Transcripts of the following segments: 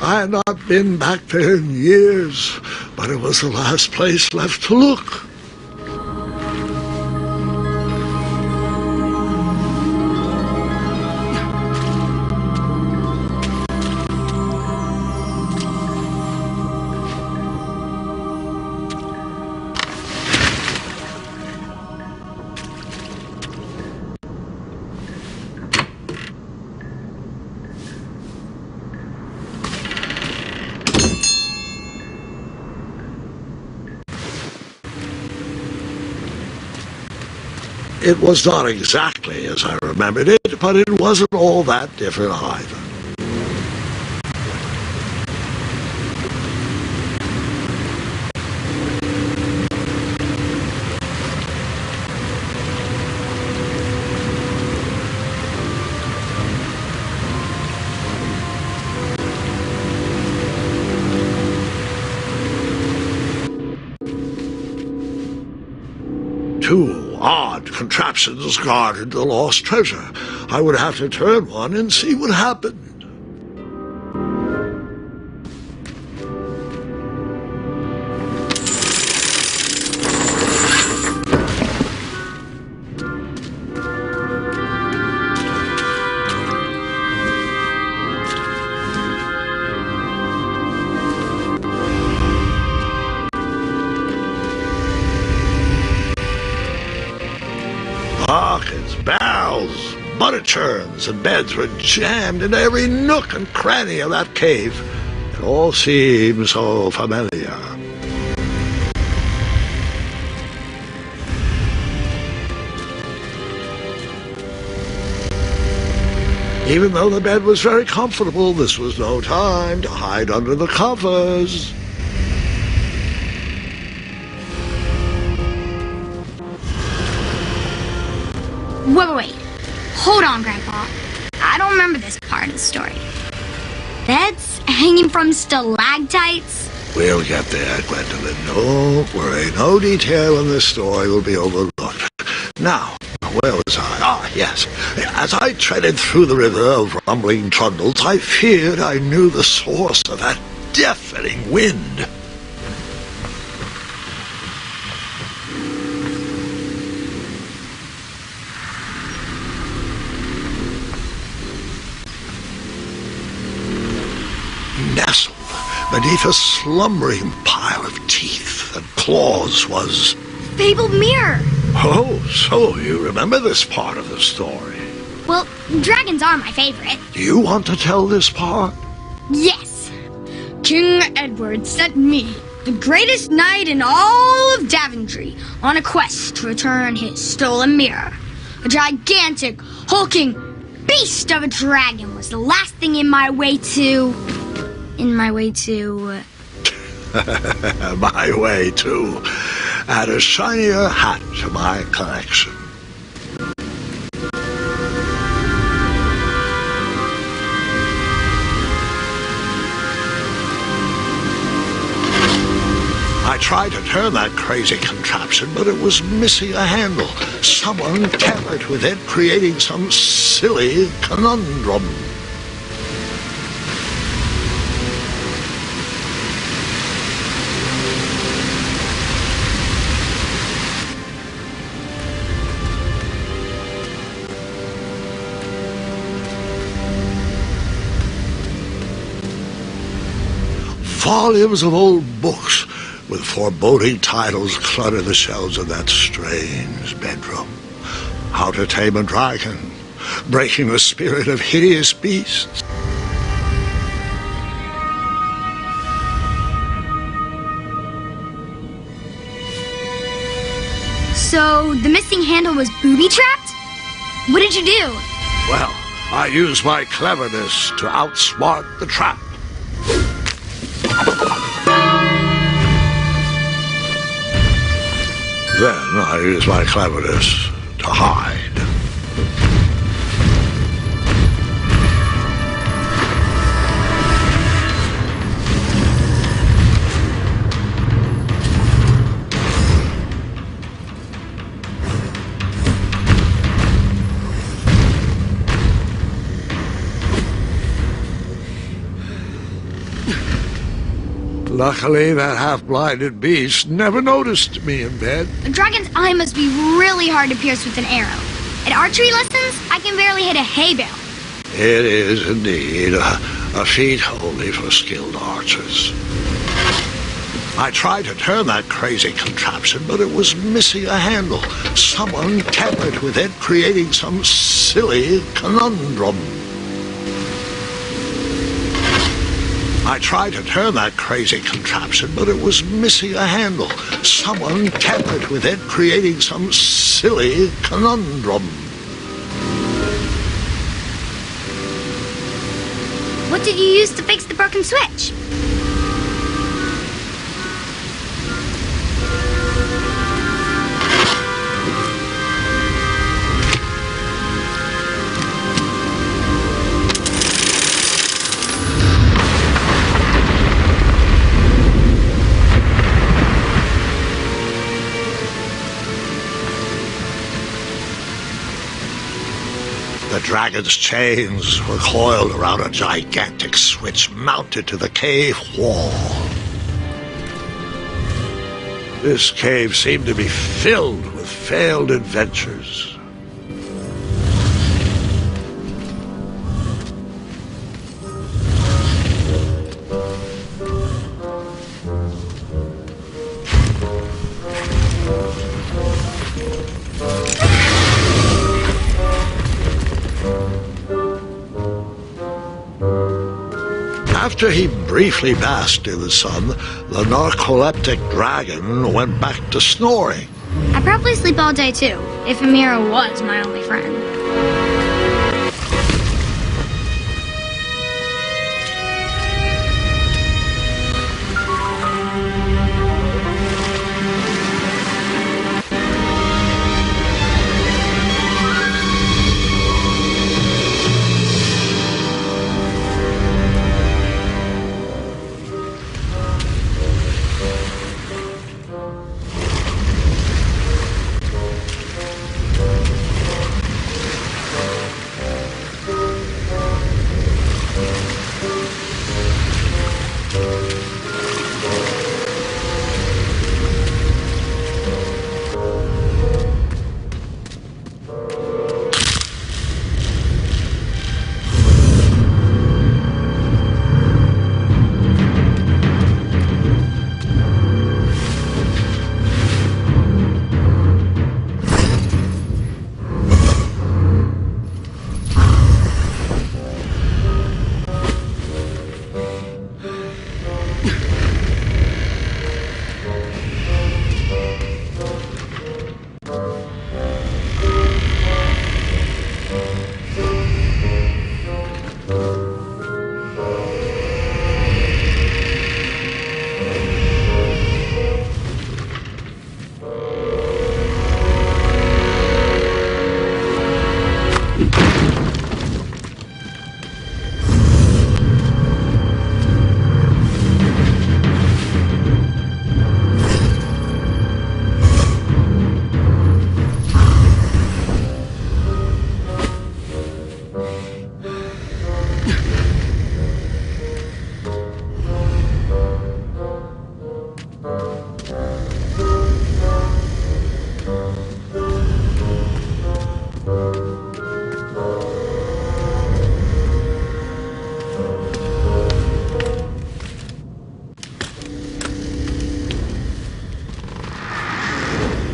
I had not been back there in years, but it was the last place left to look. It was not exactly as I remembered it, but it wasn't all that different either. Two odd contraptions guarded the lost treasure. I would have to turn one and see what happened. Buckets, barrels, butter churns, and beds were jammed into every nook and cranny of that cave. It all seemed so familiar. Even though the bed was very comfortable, this was no time to hide under the covers. Wait. Hold on, Grandpa. I don't remember this part of the story. Beds hanging from stalactites? We'll get there, Gwendolyn. Don't worry. No detail in this story will be overlooked. Now, where was I? Ah, yes. As I treaded through the river of rumbling trundles, I feared I knew the source of that deafening wind. Nestled beneath a slumbering pile of teeth and claws was... Fabled mirror! Oh, so you remember this part of the story? Well, dragons are my favorite. Do you want to tell this part? Yes! King Edward sent me, the greatest knight in all of Daventry, on a quest to return his stolen mirror. A gigantic, hulking beast of a dragon was the last thing in my way to... My way to add a shinier hat to my collection. I tried to turn that crazy contraption, but it was missing a handle. Someone tampered with it, creating some silly conundrum. Volumes of old books with foreboding titles clutter the shelves of that strange bedroom. How to Tame a Dragon, Breaking the Spirit of Hideous Beasts. So, the missing handle was booby-trapped? What did you do? Well, I used my cleverness to outsmart the trap. Then I used my cleverness to hide. Luckily, that half-blinded beast never noticed me in bed. A dragon's eye must be really hard to pierce with an arrow. At archery lessons, I can barely hit a hay bale. It is indeed a feat only for skilled archers. I tried to turn that crazy contraption, but it was missing a handle. Someone tampered with it, creating some silly conundrum. I tried to turn that crazy contraption, but it was missing a handle. Someone tampered with it, creating some silly conundrum. What did you use to fix the broken switch? The dragon's chains were coiled around a gigantic switch mounted to the cave wall. This cave seemed to be filled with failed adventures. After he briefly basked in the sun, the narcoleptic dragon went back to snoring. I probably sleep all day too, if Amira was my only friend.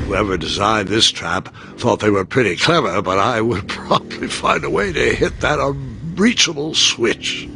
Whoever designed this trap thought they were pretty clever, but I would probably find a way to hit that unreachable switch.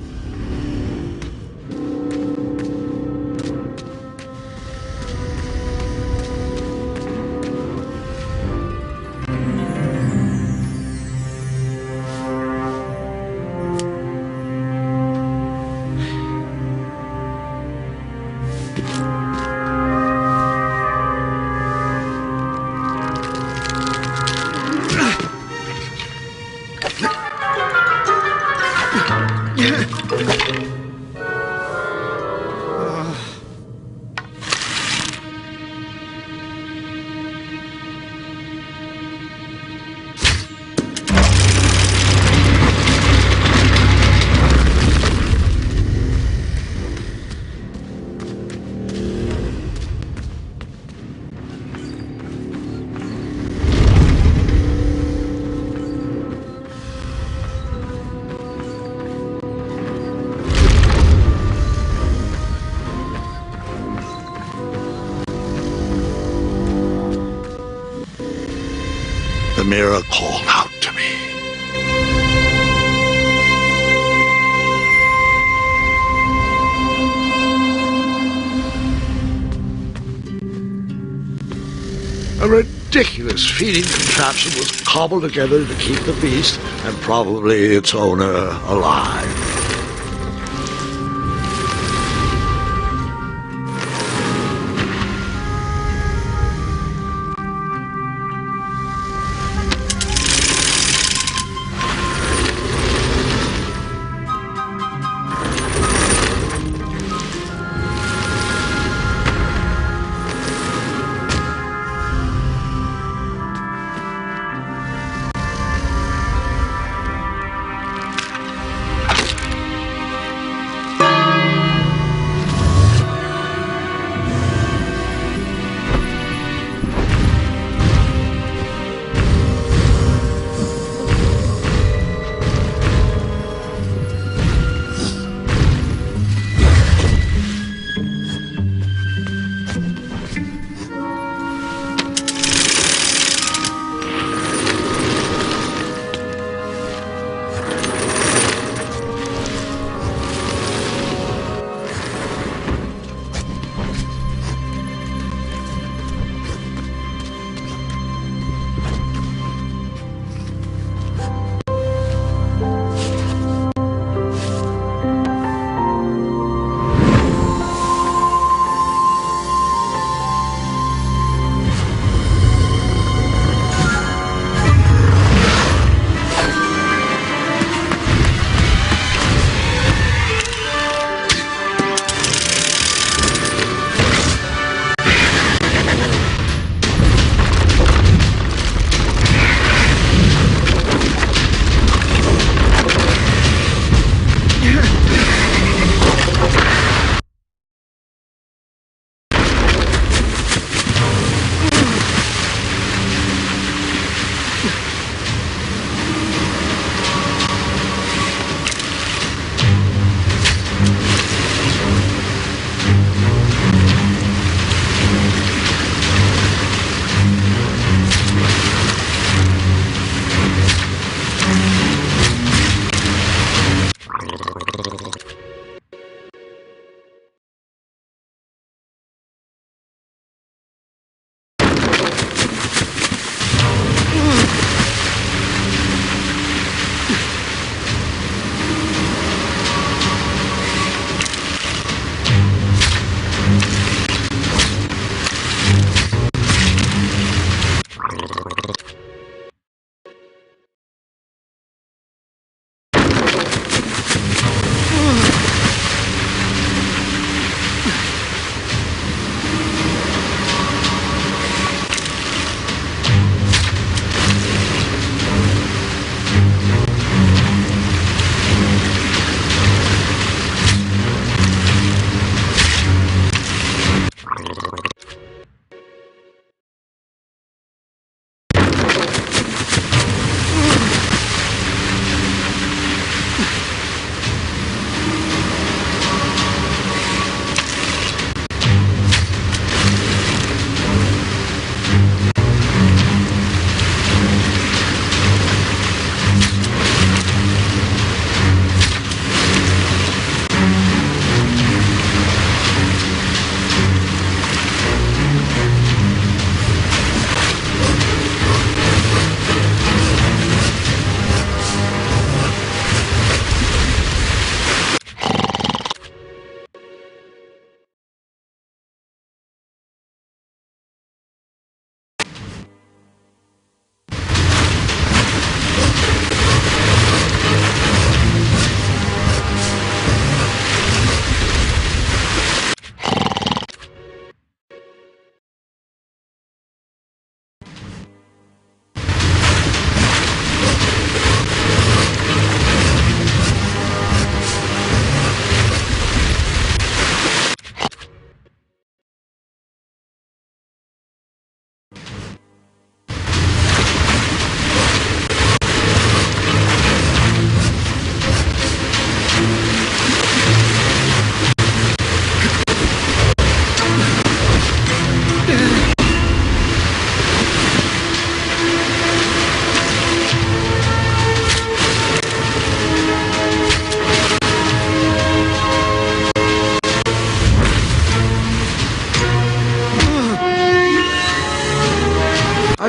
mirror called out to me. A ridiculous feeding contraption was cobbled together to keep the beast and probably its owner alive.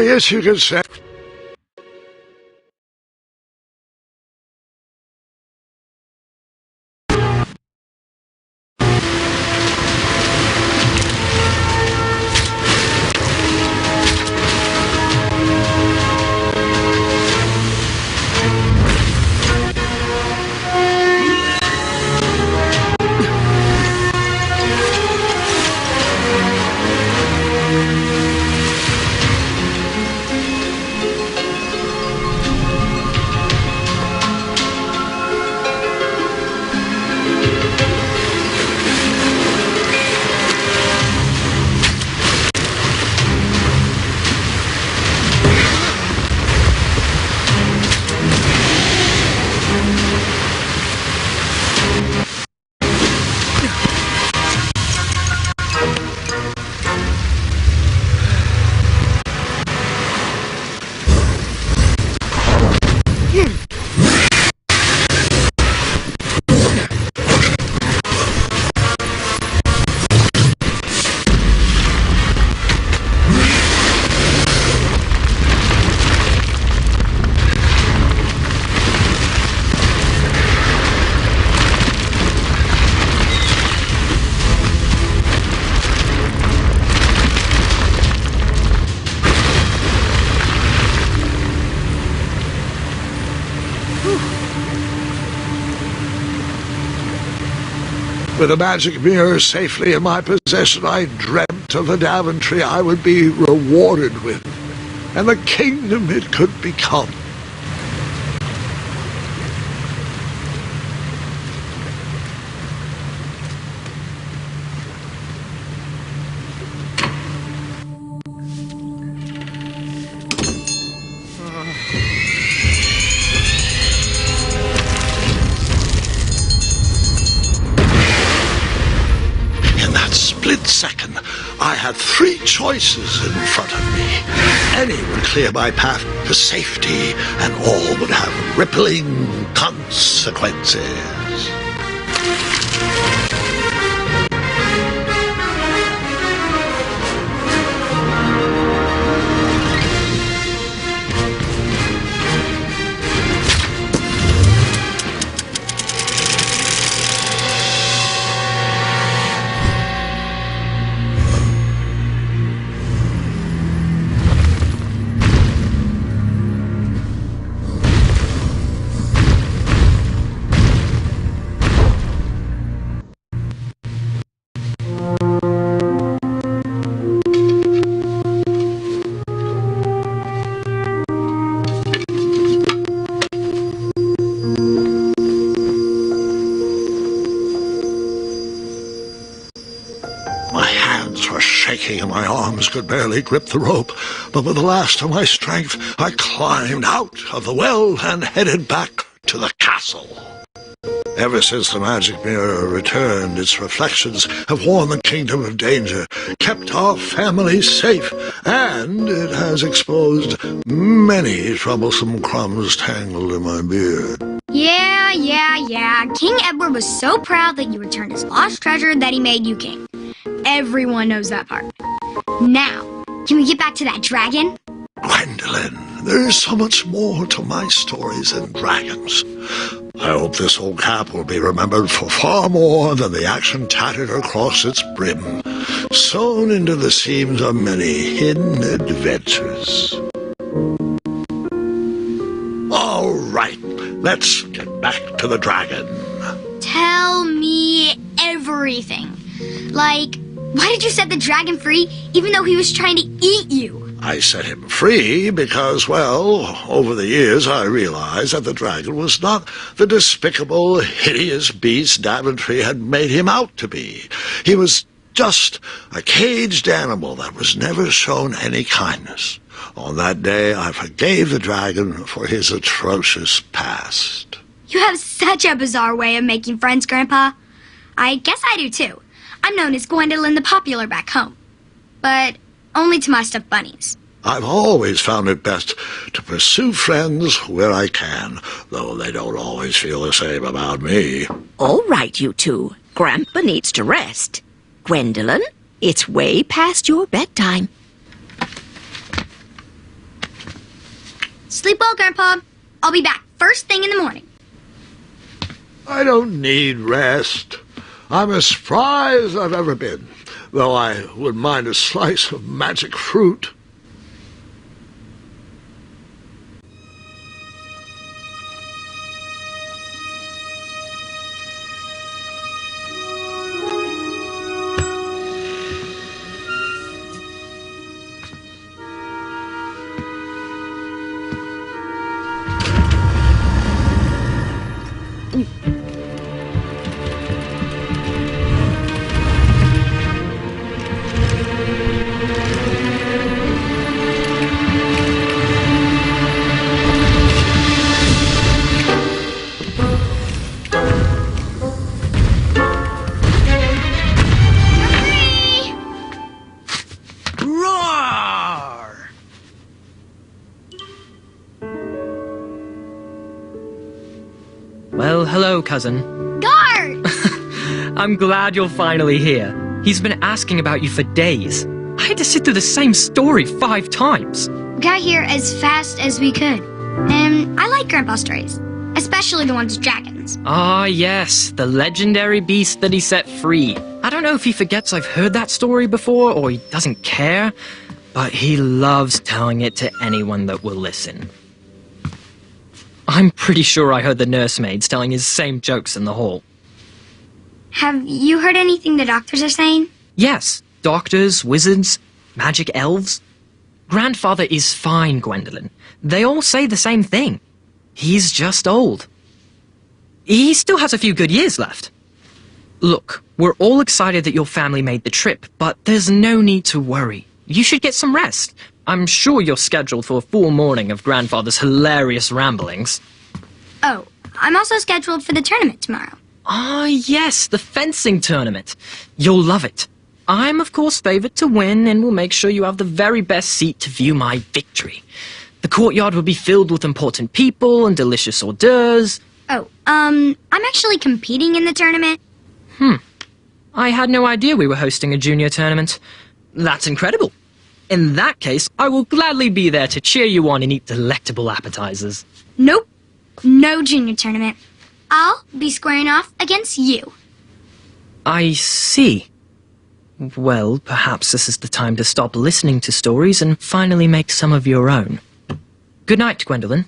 guess you could say. With the magic mirror safely in my possession, I dreamt of the Daventry I would be rewarded with, and the kingdom it could become. Second, I had three choices in front of me. Any would clear my path to safety, and all would have rippling consequences. And my arms could barely grip the rope, but with the last of my strength, I climbed out of the well and headed back to the castle. Ever since the magic mirror returned, its reflections have warned the kingdom of danger, kept our family safe, and it has exposed many troublesome crumbs tangled in my beard. Yeah. King Edward was so proud that you returned his lost treasure that he made you king. Everyone knows that part. Now, can we get back to that dragon? Gwendolyn, there is so much more to my stories than dragons. I hope this old cap will be remembered for far more than the action tattered across its brim, sewn into the seams of many hidden adventures. All right, let's get back to the dragon. Tell me everything. Like, why did you set the dragon free even though he was trying to eat you? I set him free because, well, over the years I realized that the dragon was not the despicable, hideous beast Daventry had made him out to be. He was just a caged animal that was never shown any kindness. On that day, I forgave the dragon for his atrocious past. You have such a bizarre way of making friends, Grandpa. I guess I do, too. I'm known as Gwendolyn the Popular back home, but only to my stuffed bunnies. I've always found it best to pursue friends where I can, though they don't always feel the same about me. All right, you two. Grandpa needs to rest. Gwendolyn, it's way past your bedtime. Sleep well, Grandpa. I'll be back first thing in the morning. I don't need rest. I'm as spry as I've ever been, though I wouldn't mind a slice of magic fruit. Well, hello, cousin. Guard! I'm glad you're finally here. He's been asking about you for days. I had to sit through the same story 5 times. We got here as fast as we could. And I like Grandpa's stories, especially the ones with dragons. Ah, yes, the legendary beast that he set free. I don't know if he forgets I've heard that story before or he doesn't care, but he loves telling it to anyone that will listen. I'm pretty sure I heard the nursemaids telling his same jokes in the hall. Have you heard anything the doctors are saying? Yes, doctors, wizards, magic elves. Grandfather is fine, Gwendolyn. They all say the same thing. He's just old. He still has a few good years left. Look, we're all excited that your family made the trip, but there's no need to worry. You should get some rest. I'm sure you're scheduled for a full morning of Grandfather's hilarious ramblings. Oh, I'm also scheduled for the tournament tomorrow. Ah, yes, the fencing tournament. You'll love it. I'm, of course, favored to win and will make sure you have the very best seat to view my victory. The courtyard will be filled with important people and delicious hors d'oeuvres. Oh, I'm actually competing in the tournament. I had no idea we were hosting a junior tournament. That's incredible. In that case, I will gladly be there to cheer you on and eat delectable appetizers. Nope, no junior tournament. I'll be squaring off against you. I see. Well, perhaps this is the time to stop listening to stories and finally make some of your own. Good night, Gwendolyn.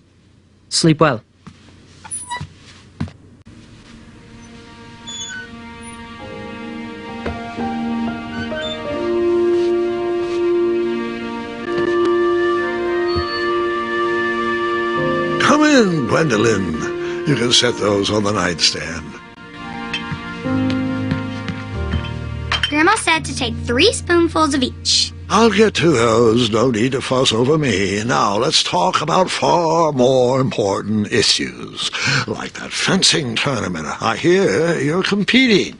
Sleep well. Come in, Gwendolyn. You can set those on the nightstand. Grandma said to take 3 spoonfuls of each. I'll get to those. No need to fuss over me. Now let's talk about far more important issues, like that fencing tournament. I hear you're competing.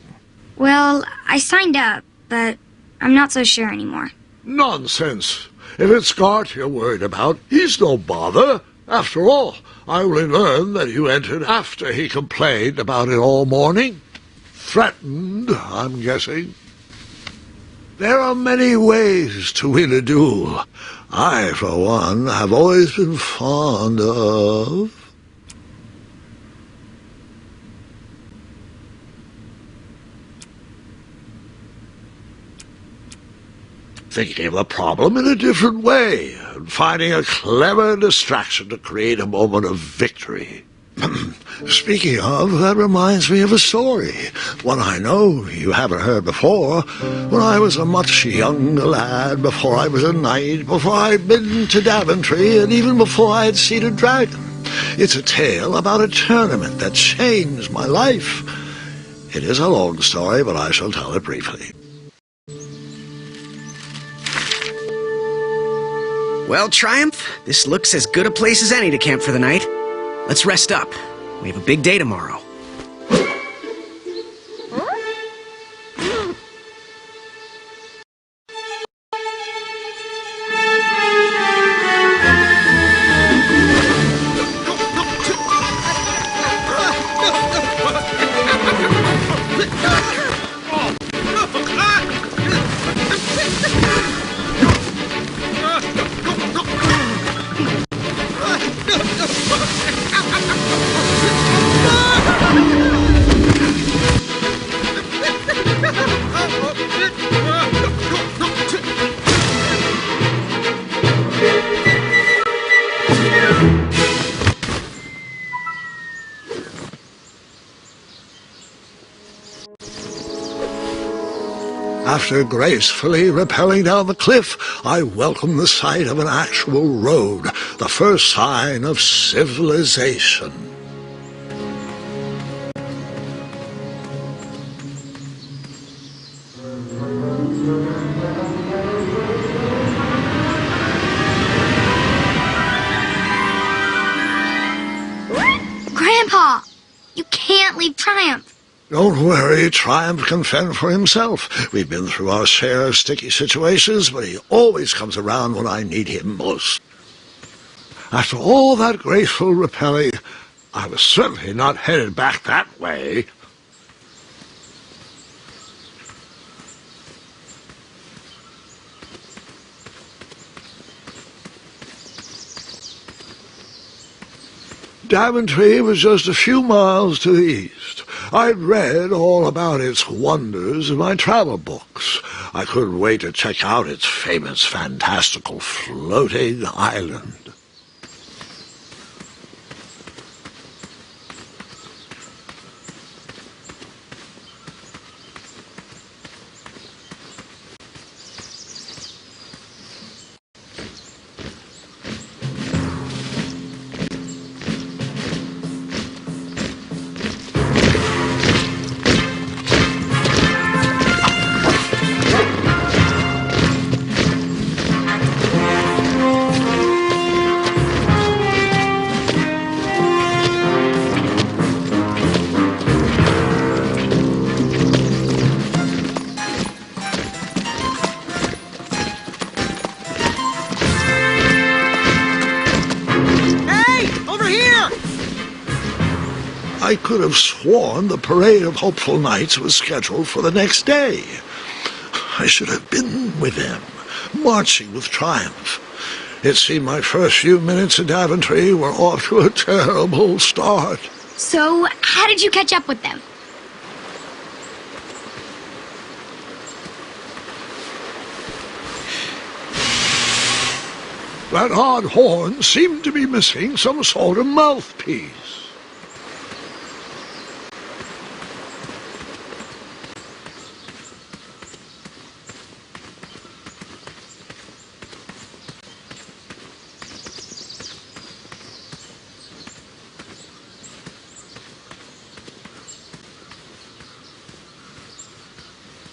Well, I signed up, but I'm not so sure anymore. Nonsense. If it's Gart you're worried about, he's no bother. After all, I only learned that you entered after he complained about it all morning. Threatened, I'm guessing. There are many ways to win a duel. I, for one, have always been fond of... thinking of the problem in a different way, and finding a clever distraction to create a moment of victory. Speaking of, that reminds me of a story, one I know you haven't heard before. When I was a much younger lad, before I was a knight, before I'd been to Daventry, and even before I had seen a dragon. It's a tale about a tournament that changed my life. It is a long story, but I shall tell it briefly. Well, Triumph, this looks as good a place as any to camp for the night. Let's rest up. We have a big day tomorrow. After gracefully rappelling down the cliff, I welcomed the sight of an actual road, the first sign of civilization. Grandpa, you can't leave Triumph. Don't worry, Triumph can fend for himself. We've been through our share of sticky situations, but he always comes around when I need him most. After all that graceful rappelling, I was certainly not headed back that way. Daventry was just a few miles to the east. I'd read all about its wonders in my travel books. I couldn't wait to check out its famous, fantastical floating island. I could have sworn the Parade of Hopeful Knights was scheduled for the next day. I should have been with them, marching with Triumph. It seemed my first few minutes in Daventry were off to a terrible start. So, how did you catch up with them? That odd horn seemed to be missing some sort of mouthpiece.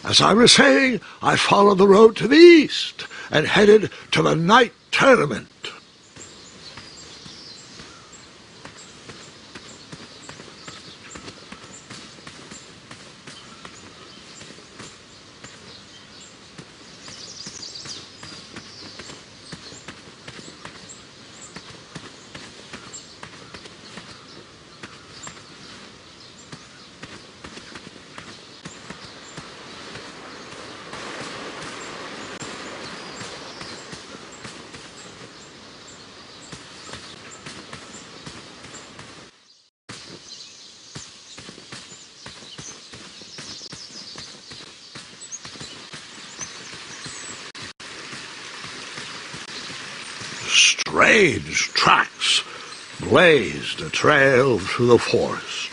As I was saying, I followed the road to the east and headed to the night tournament. Strange tracks blazed a trail through the forest.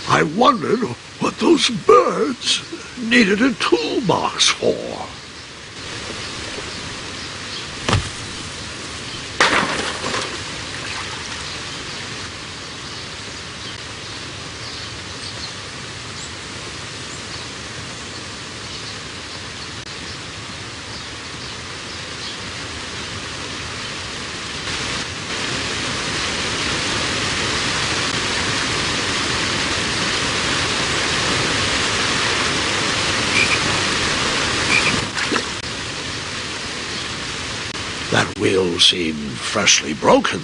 I wondered what those birds needed a toolbox for. That wheel seemed freshly broken.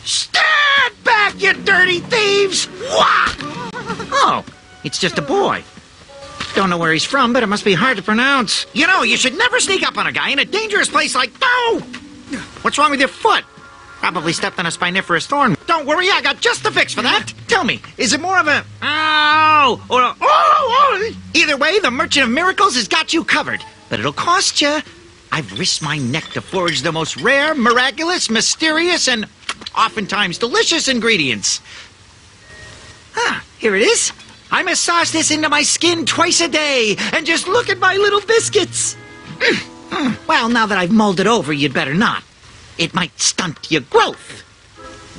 Stand back, you dirty thieves! Wah! Oh, it's just a boy. Don't know where he's from, but it must be hard to pronounce. You know, you should never sneak up on a guy in a dangerous place like... No! What's wrong with your foot? Probably stepped on a spiniferous thorn. Don't worry, I got just the fix for that. Tell me, is it more of a... Ow! Or a... Oh! Either way, the Merchant of Miracles has got you covered. But it'll cost you. I've risked my neck to forge the most rare, miraculous, mysterious, and oftentimes delicious ingredients. Ah, here it is. I massage this into my skin twice a day, and just look at my little biscuits. Well, now that I've mulled it over, you'd better not. It might stunt your growth.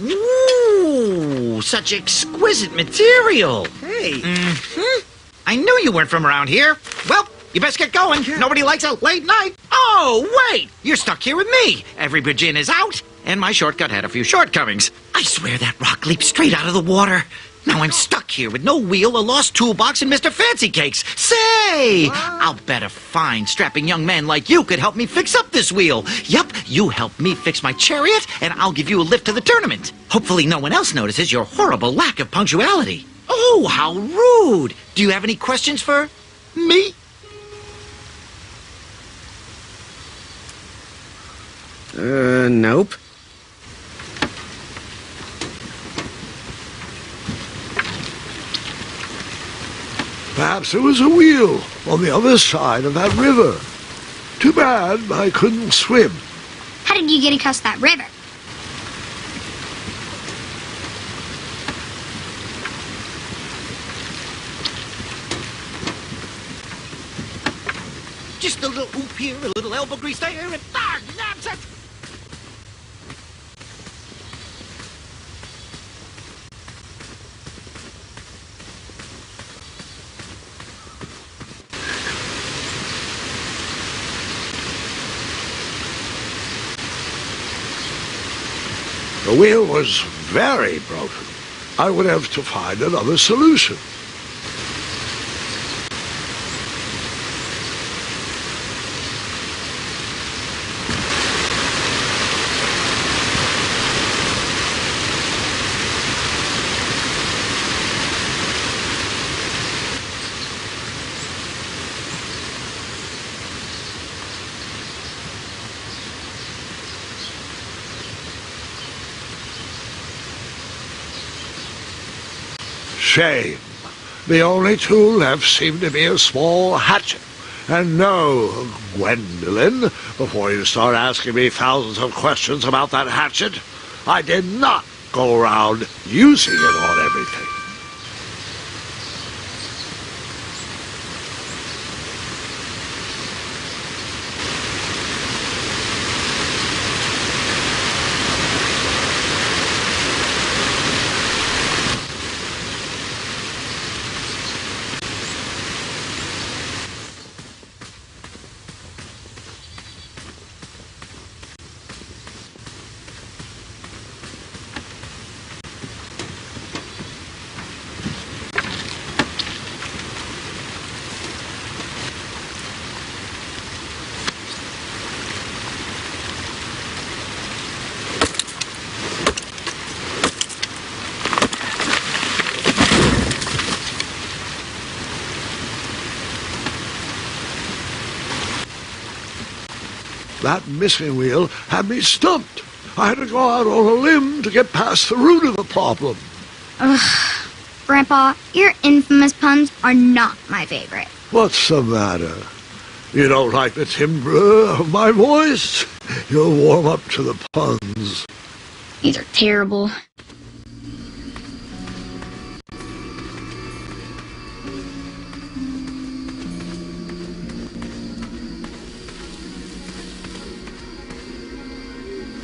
Ooh, such exquisite material. Hey. I knew you weren't from around here. Well, you best get going. Nobody likes a late night. Oh, wait! You're stuck here with me. Every bridge in is out, and my shortcut had a few shortcomings. I swear that rock leaped straight out of the water. Now I'm stuck here with no wheel, a lost toolbox, and Mr. Fancy Cakes. Say! I'll bet a fine, strapping young man like you could help me fix up this wheel. Yup, you help me fix my chariot, and I'll give you a lift to the tournament. Hopefully no one else notices your horrible lack of punctuality. Oh, how rude! Do you have any questions for me? Nope. Perhaps there was a wheel on the other side of that river. Too bad I couldn't swim. How did you get across that river? Just a little oop here, a little elbow grease there, and nonsense! The wheel was very broken. I would have to find another solution. Shame. The only tool left seemed to be a small hatchet. And no, Gwendolyn, before you start asking me thousands of questions about that hatchet, I did not go around using it on everything. That missing wheel had me stumped. I had to go out on a limb to get past the root of the problem. Ugh. Grandpa, your infamous puns are not my favorite. What's the matter? You don't like the timbre of my voice? You'll warm up to the puns. These are terrible.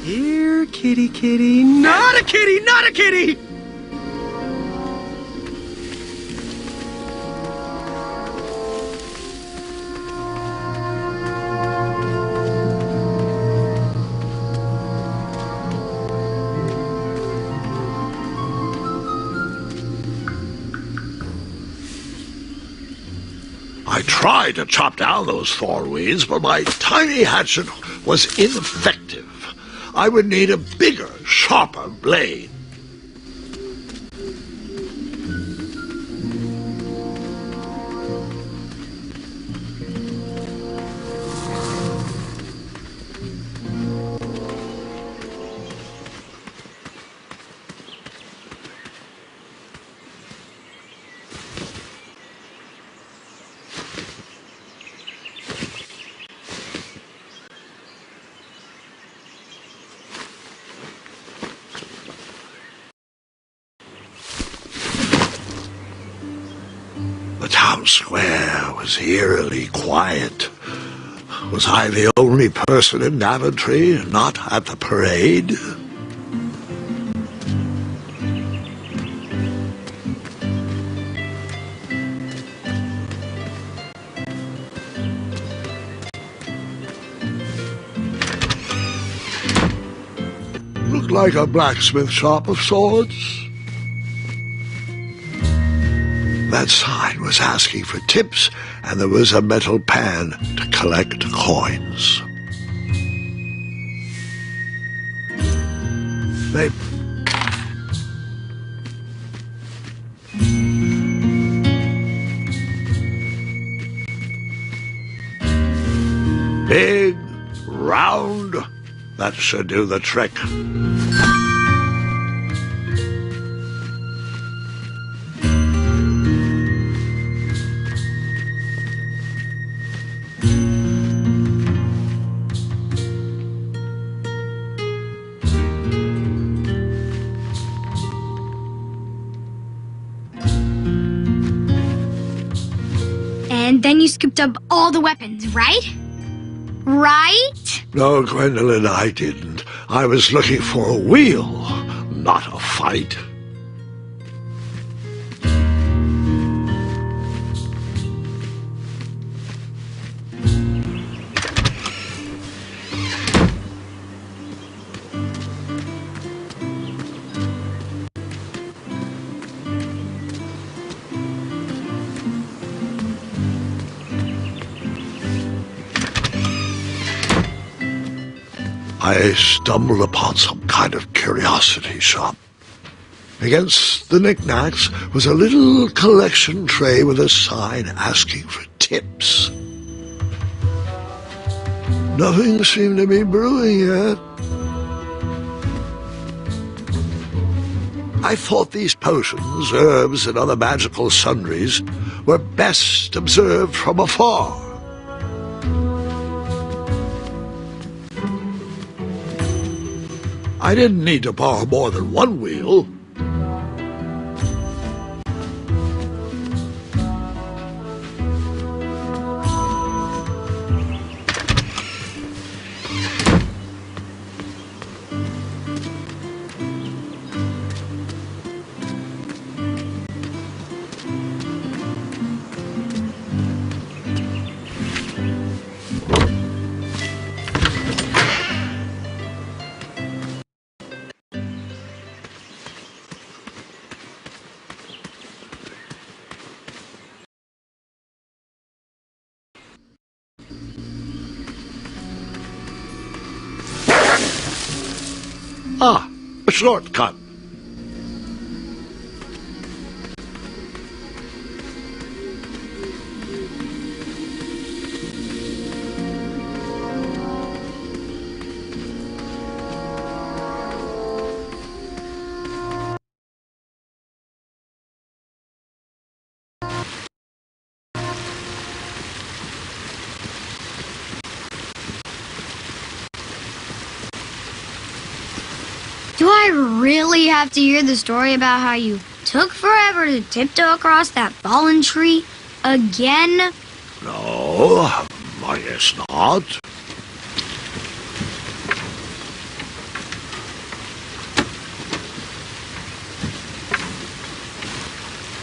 Here, kitty, kitty. Not a kitty, not a kitty! I tried to chop down those thorn weeds, but my tiny hatchet was ineffective. I would need a bigger, sharper blade. The town square was eerily quiet. Was I the only person in Daventry not at the parade? Looked like a blacksmith shop of sorts. That sign was asking for tips, and there was a metal pan to collect coins. They... Big, round, that should do the trick. And then you scooped up all the weapons, right? Right? No, Gwendolyn, I didn't. I was looking for a wheel, not a fight. I stumbled upon some kind of curiosity shop. Against the knickknacks was a little collection tray with a sign asking for tips. Nothing seemed to be brewing yet. I thought these potions, herbs, and other magical sundries were best observed from afar. I didn't need to borrow more than one wheel. Ah, a shortcut. Do I really have to hear the story about how you took forever to tiptoe across that fallen tree again? No, I guess not.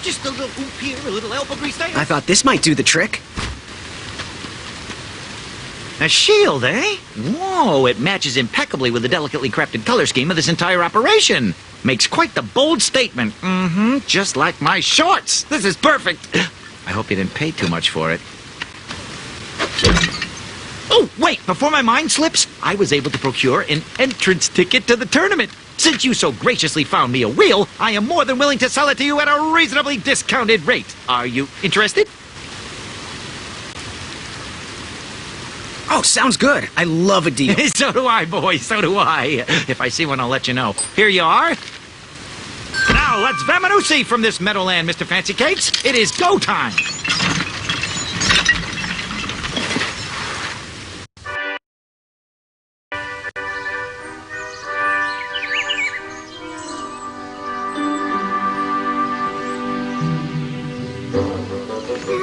Just a little oop here, a little elbow grease there. I thought this might do the trick. A shield, eh? Whoa, it matches impeccably with the delicately crafted color scheme of this entire operation. Makes quite the bold statement. Mm-hmm, just like my shorts. This is perfect. I hope you didn't pay too much for it. Oh, wait, before my mind slips, I was able to procure an entrance ticket to the tournament. Since you so graciously found me a wheel, I am more than willing to sell it to you at a reasonably discounted rate. Are you interested? Oh, sounds good. I love a deal. So do I, boy, so do I. If I see one, I'll let you know. Here you are. Now, let's vamoose from this meadowland, Mr. Fancy Cakes. It is go time.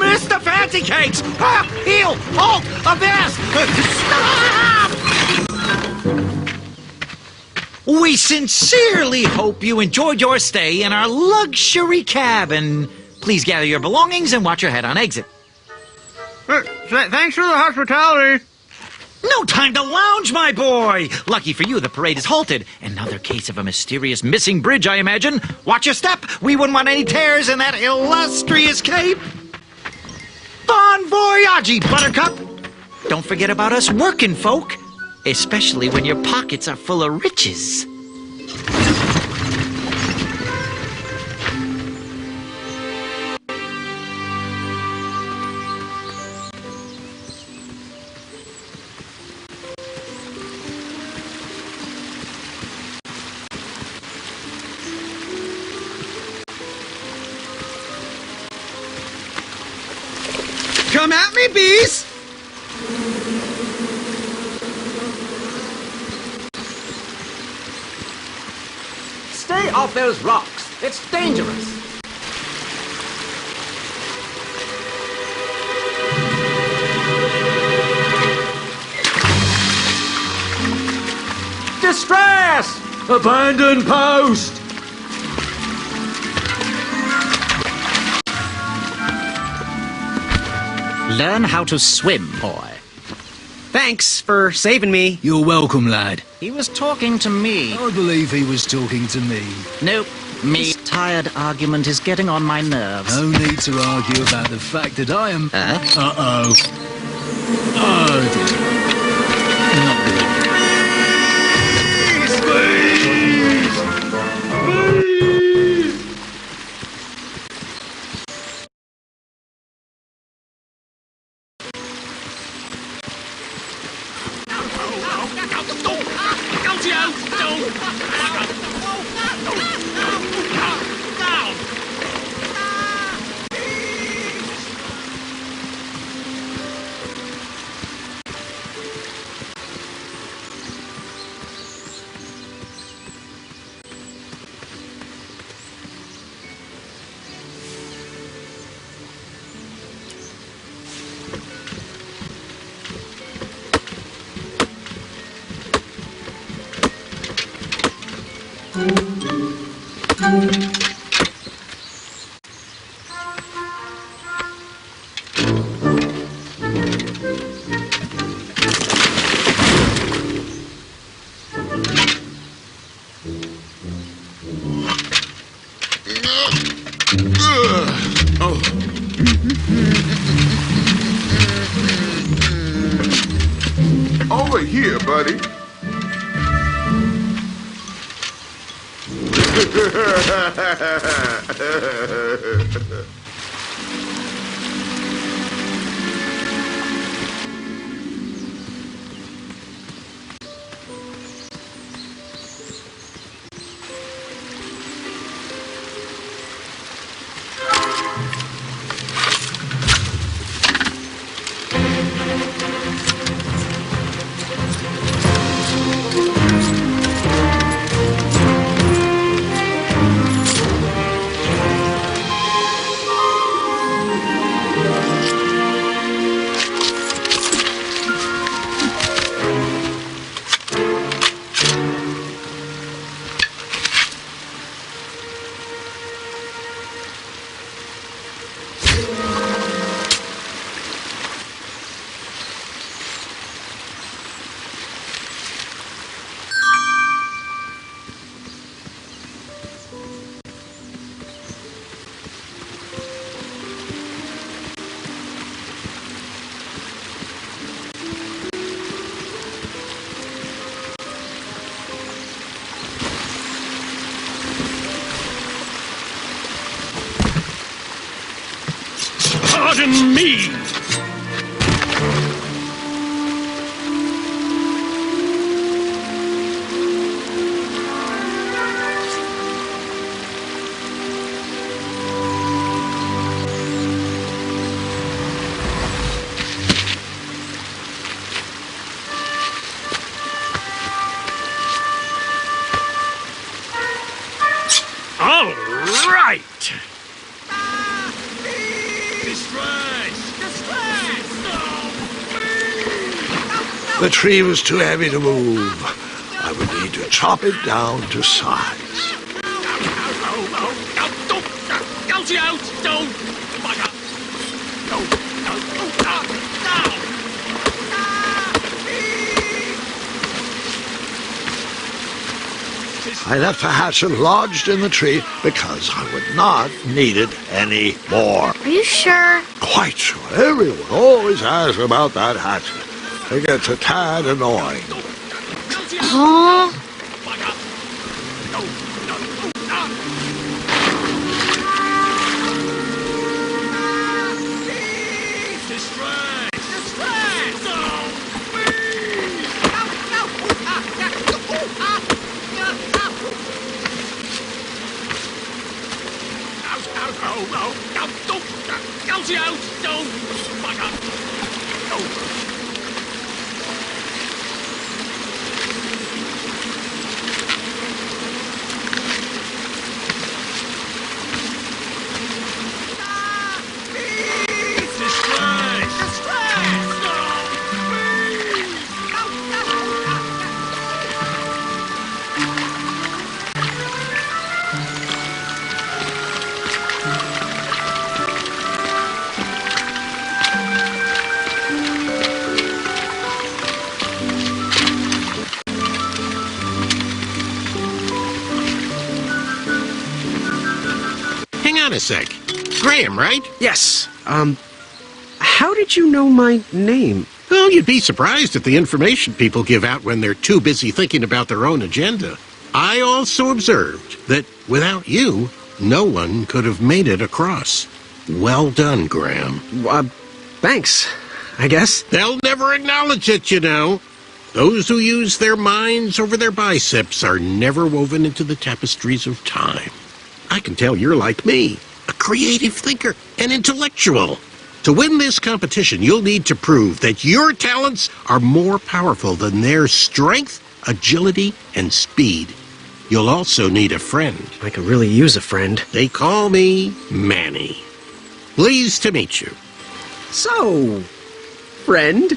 Mr. Fancy Cakes! Ah, heel! Halt! Avast! Stop! We sincerely hope you enjoyed your stay in our luxury cabin. Please gather your belongings and watch your head on exit. Thanks for the hospitality. No time to lounge, my boy! Lucky for you, the parade is halted. Another case of a mysterious missing bridge, I imagine. Watch your step! We wouldn't want any tears in that illustrious cape! Bon voyage, Buttercup! Don't forget about us working folk, especially when your pockets are full of riches. Come at me, bees! Stay off those rocks. It's dangerous. Distress! Abandon post! Learn how to swim, boy. Thanks for saving me. You're welcome, lad. He was talking to me. I believe he was talking to me. Nope. Me. Tired argument is getting on my nerves. No need to argue about the fact that I am... Uh-oh. Oh, dear. Not good. Over here, buddy. Pardon me! All right! The tree was too heavy to move. I would need to chop it down to size. I left the hatchet lodged in the tree because I would not need it any more. Are you sure? Quite sure. Everyone always asks about that hatchet. It gets a tad annoying. Huh? Hang on a sec. Graham, right? Yes. How did you know my name? Well, you'd be surprised at the information people give out when they're too busy thinking about their own agenda. I also observed that without you, no one could have made it across. Well done, Graham. Thanks, I guess. They'll never acknowledge it, you know. Those who use their minds over their biceps are never woven into the tapestries of time. I can tell you're like me, a creative thinker, an intellectual. To win this competition, you'll need to prove that your talents are more powerful than their strength, agility, and speed. You'll also need a friend. I could really use a friend. They call me Manny. Pleased to meet you. So, friend,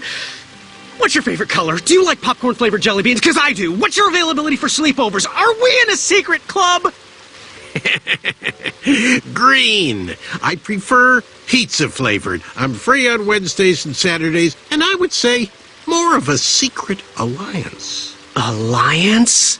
what's your favorite color? Do you like popcorn-flavored jelly beans? Because I do. What's your availability for sleepovers? Are we in a secret club? Green. I prefer pizza-flavored. I'm free on Wednesdays and Saturdays, and I would say more of a secret alliance. Alliance?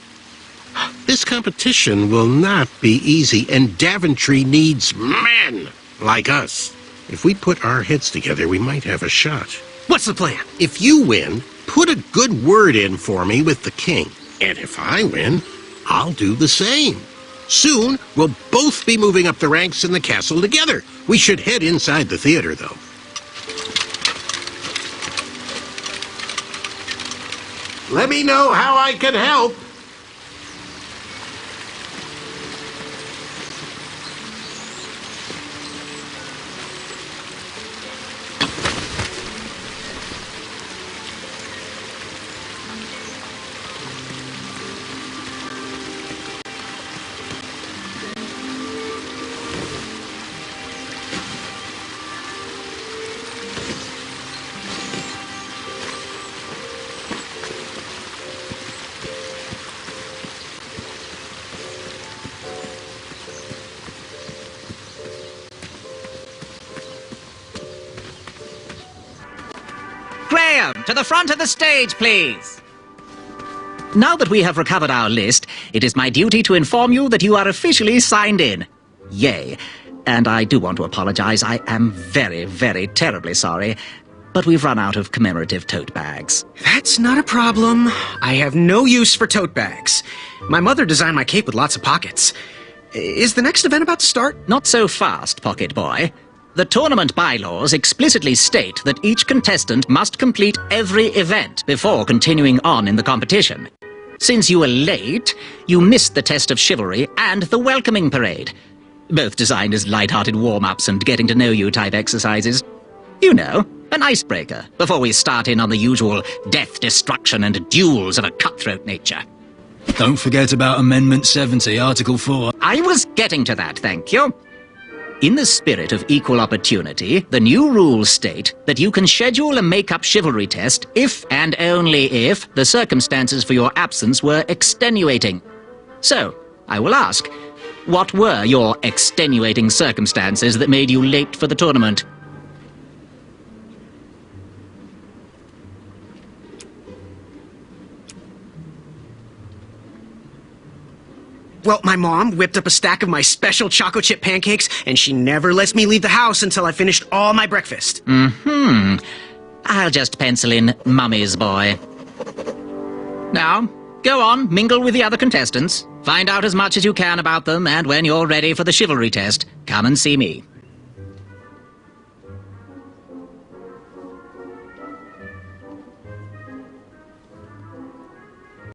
This competition will not be easy, and Daventry needs men like us. If we put our heads together, we might have a shot. What's the plan? If you win, put a good word in for me with the king. And if I win, I'll do the same. Soon, we'll both be moving up the ranks in the castle together. We should head inside the theater, though. Let me know how I can help. Graham, to the front of the stage, please. Now that we have recovered our list, it is my duty to inform you that you are officially signed in. Yay. And I do want to apologize. I am very, very terribly sorry. But we've run out of commemorative tote bags. That's not a problem. I have no use for tote bags. My mother designed my cape with lots of pockets. Is the next event about to start? Not so fast, pocket boy. The tournament bylaws explicitly state that each contestant must complete every event before continuing on in the competition. Since you were late, you missed the test of chivalry and the welcoming parade, both designed as light-hearted warm-ups and getting-to-know-you type exercises. You know, an icebreaker before we start in on the usual death, destruction, and duels of a cutthroat nature. Don't forget about Amendment 70, Article 4. I was getting to that, thank you. In the spirit of equal opportunity, the new rules state that you can schedule a make-up chivalry test if and only if the circumstances for your absence were extenuating. So, I will ask, what were your extenuating circumstances that made you late for the tournament? Well, my mom whipped up a stack of my special chocolate chip pancakes, and she never lets me leave the house until I finished all my breakfast. I'll just pencil in Mummy's boy. Now, go on, mingle with the other contestants. Find out as much as you can about them, and when you're ready for the chivalry test, come and see me.